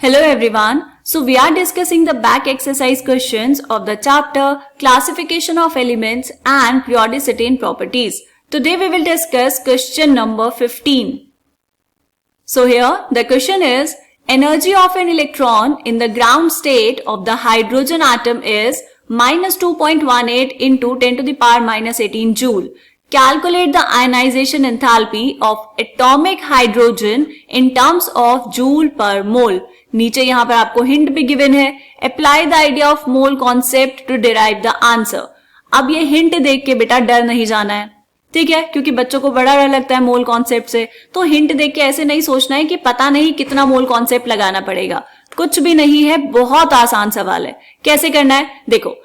Hello everyone. So we are discussing the back exercise questions of the chapter Classification of Elements and Periodicity in Properties. Today we will discuss question number 15. So here the question is, energy of an electron in the ground state of the hydrogen atom is minus 2.18 into 10 to the power minus 18 joule. Calculate the ionization enthalpy of atomic hydrogen in terms of joule per mole. नीचे यहाँ पर आपको hint भी given है, apply the idea of mole concept to derive the answer. अब ये hint देख के बेटा डर नहीं जाना है, ठीक है, क्योंकि बच्चों को बड़ा डर लगता है मोल कॉन्सेप्ट से. तो हिंट देख के ऐसे नहीं सोचना है कि पता नहीं कितना मोल कॉन्सेप्ट लगाना पड़ेगा. कुछ भी नहीं है, बहुत आसान सवाल है. कैसे करना है देखो.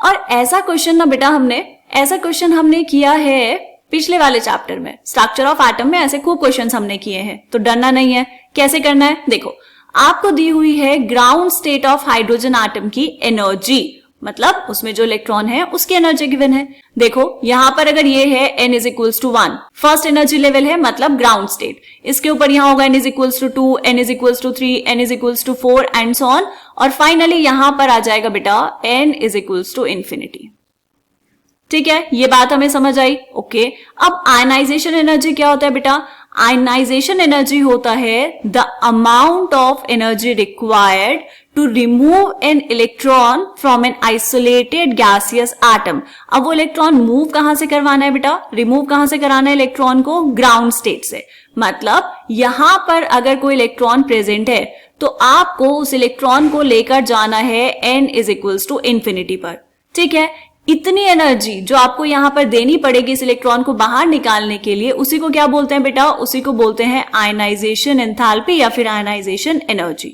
और ऐसा क्वेश्चन ना बेटा हमने किया है पिछले वाले चैप्टर में, स्ट्रक्चर ऑफ एटम में. ऐसे खूब क्वेश्चंस हमने किए हैं, तो डरना नहीं है. कैसे करना है देखो. आपको दी हुई है ground state of hydrogen atom की एनर्जी, मतलब उसमें जो इलेक्ट्रॉन है उसकी एनर्जी गिवन है. देखो यहां पर अगर ये है n is equals to 1, first energy level है, मतलब ग्राउंड स्टेट. इसके ऊपर यहां होगा n is equals to 2, n is equals to 3, n is equals to 4 and so on. और फाइनली यहां पर आ जाएगा बेटा n is equals to infinity. ठीक है, ये बात हमें समझ आई. ओके, अब आयनाइजेशन एनर्जी क्या होता है बेटा. आयनाइजेशन एनर्जी होता है the amount of energy required to remove an electron from an isolated gaseous atom. अब वो इलेक्ट्रॉन मूव कहां से करवाना है बेटा, रिमूव कहां से कराना है इलेक्ट्रॉन को, ग्राउंड स्टेट से. मतलब यहां पर अगर कोई इलेक्ट्रॉन प्रेजेंट है तो आपको उस इलेक्ट्रॉन को लेकर जाना है n is equals to infinity पर. ठीक है, इतनी एनर्जी जो आपको यहां पर देनी पड़ेगी इस इलेक्ट्रॉन को बाहर निकालने के लिए, उसी को क्या बोलते हैं बेटा, उसी को बोलते हैं आयनाइजेशन एंथैल्पी या फिर आयनाइजेशन एनर्जी.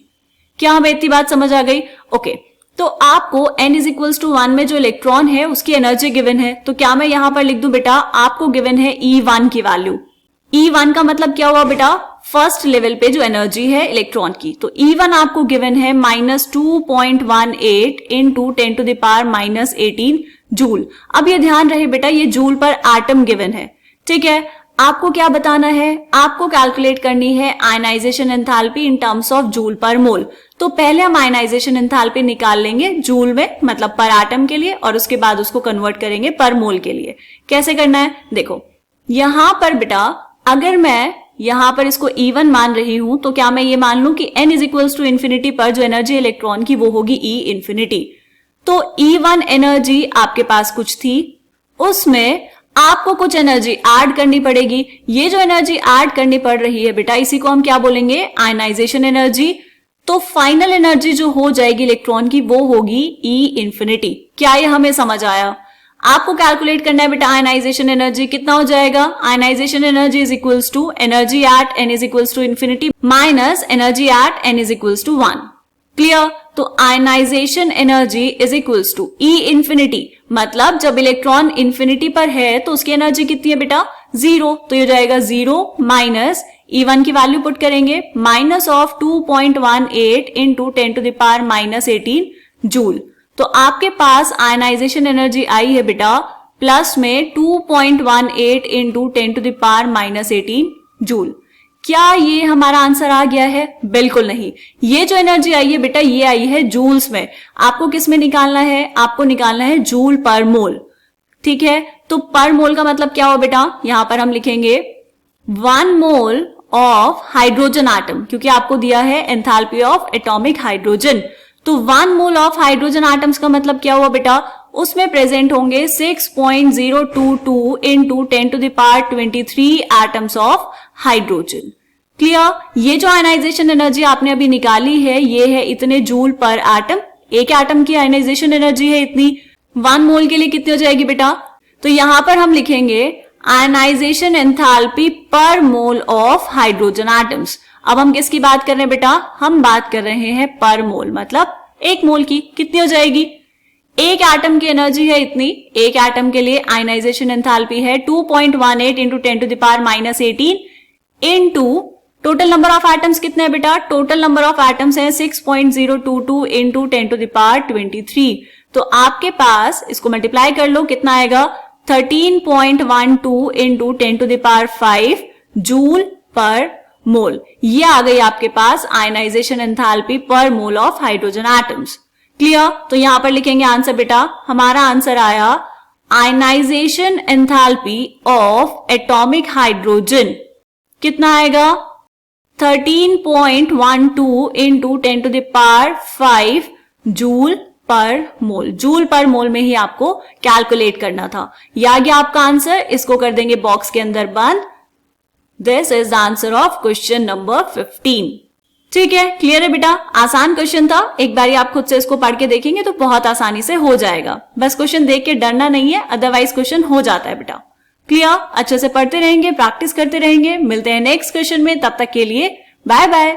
क्या हमें इतनी बात समझ आ गई. ओके, तो आपको n इज इक्वल्स टू 1 में जो इलेक्ट्रॉन है उसकी एनर्जी गिवन है. तो क्या मैं यहां पर लिख दूं बेटा, आपको गिवन है E1 की वैल्यू. E1 का मतलब क्या हुआ बेटा, फर्स्ट लेवल पे जो एनर्जी है इलेक्ट्रॉन की. तो E1 आपको गिवन है minus 2.18 into 10 to the power minus 18 joule. अब ये ध्यान रहे बेटा, ये जूल पर एटम गिवन है. ठीक है, आपको क्या बताना है, आपको कैलकुलेट करनी है ionization enthalpy in terms of joule per mole. तो पहले हम आयनाइजेशन एंथैल्पी निकाल लेंगे जूल में, मतलब पर एटम के लिए, और उसके बाद उसको कन्वर्ट करेंगे पर मोल के लिए. कैसे करना है देखो. यहां पर बेटा अगर मैं यहां पर इसको E1 मान रही हूं तो क्या मैं ये मान लूं कि n is equals to infinity पर जो एनर्जी इलेक्ट्रॉन की वो होगी E इंफिनिटी. तो E1 एनर्जी आपके पास कुछ थी, उसमें आपको कुछ एनर्जी ऐड करनी पड़ेगी. ये जो एनर्जी ऐड करनी पड़ रही है बेटा, इसी को हम क्या बोलेंगे, आयनाइजेशन एनर्जी. तो फाइनल एनर्जी जो हो जाएगी इलेक्ट्रॉन की वो होगी E इंफिनिटी. क्या ये हमें समझ आया. आपको कैलकुलेट करना है बेटा आयनाइजेशन एनर्जी. कितना हो जाएगा, ionization energy is equals to energy at n is equals to infinity minus energy at n is equals to 1. Clear. तो ionization energy is equals to E infinity, मतलब जब इलेक्ट्रॉन इंफिनिटी पर है तो उसकी एनर्जी कितनी है बेटा, 0. तो ये हो जाएगा 0 माइनस E1 की वैल्यू पुट करेंगे, minus of 2.18 into 10 to the power minus 18 joule. तो आपके पास आयनाइजेशन एनर्जी आई है बेटा प्लस में 2.18 into 10 to the power minus 18 joule. क्या ये हमारा आंसर आ गया है, बिल्कुल नहीं. ये जो एनर्जी आई है बेटा ये आई है जूल्स में. आपको किस में निकालना है, आपको निकालना है जूल पर मोल. ठीक है, तो पर मोल का मतलब क्या हो बेटा, यहां पर हम लिखेंगे 1 मोल ऑफ हाइड्रोजन एटम, क्योंकि आपको दिया है एंथैल्पी ऑफ एटॉमिक हाइड्रोजन. तो 1 मोल ऑफ हाइड्रोजन एटम्स का मतलब क्या हुआ बेटा, उसमें प्रेजेंट होंगे 6.022 into 10 to the power 23 atoms of hydrogen. Clear. ये जो आयनाइजेशन एनर्जी आपने अभी निकाली है ये है इतने जूल पर एटम. एक एटम की आयनाइजेशन एनर्जी है इतनी. 1 मोल के लिए कितनी हो जाएगी बेटा, तो यहां पर हम लिखेंगे ionization enthalpy per mole of hydrogen atoms. अब हम किसकी बात कर रहे हैं बेटा, हम बात कर रहे हैं पर मोल, मतलब एक मोल की कितनी हो जाएगी. एक एटम की एनर्जी है इतनी, एक एटम के लिए आयनाइजेशन एंथैल्पी है 2.18 into 10 to the power minus 18 into total number of atoms कितने हैं बेटा, टोटल नंबर ऑफ एटम्स है 6.022 इंटू 10 टू द पावर 23. तो आपके पास इसको मल्टीप्लाई कर लो, कितना आएगा 13.12 into 10 to the power 5 joule per mole. ये आ गई आपके पास ionization enthalpy per mole of hydrogen atoms. Clear? तो यहां पर लिखेंगे आंसर बेटा, हमारा आंसर आया ionization enthalpy of atomic hydrogen कितना आएगा 13.12 into 10 to the power 5 joule per mole. Joule per मोल में ही आपको कैलकुलेट करना था। यह आ गया आपका आंसर, इसको कर देंगे बॉक्स के अंदर बंद। This is the answer of question number 15। ठीक है, क्लियर है बेटा? आसान क्वेश्चन था, एक बार आप खुद से इसको पढ़ के देखेंगे तो बहुत आसानी से हो जाएगा। बस क्वेश्चन देख के डरना नहीं है, अदरवाइज क्वेश्चन हो जाता है बेटा। क्लियर? अच्छे से पढ़ते रहेंगे, प्रैक्टिस करते रहेंगे। मिलते हैं नेक्स्ट क्वेश्चन में, तब तक के लिए बाय बाय।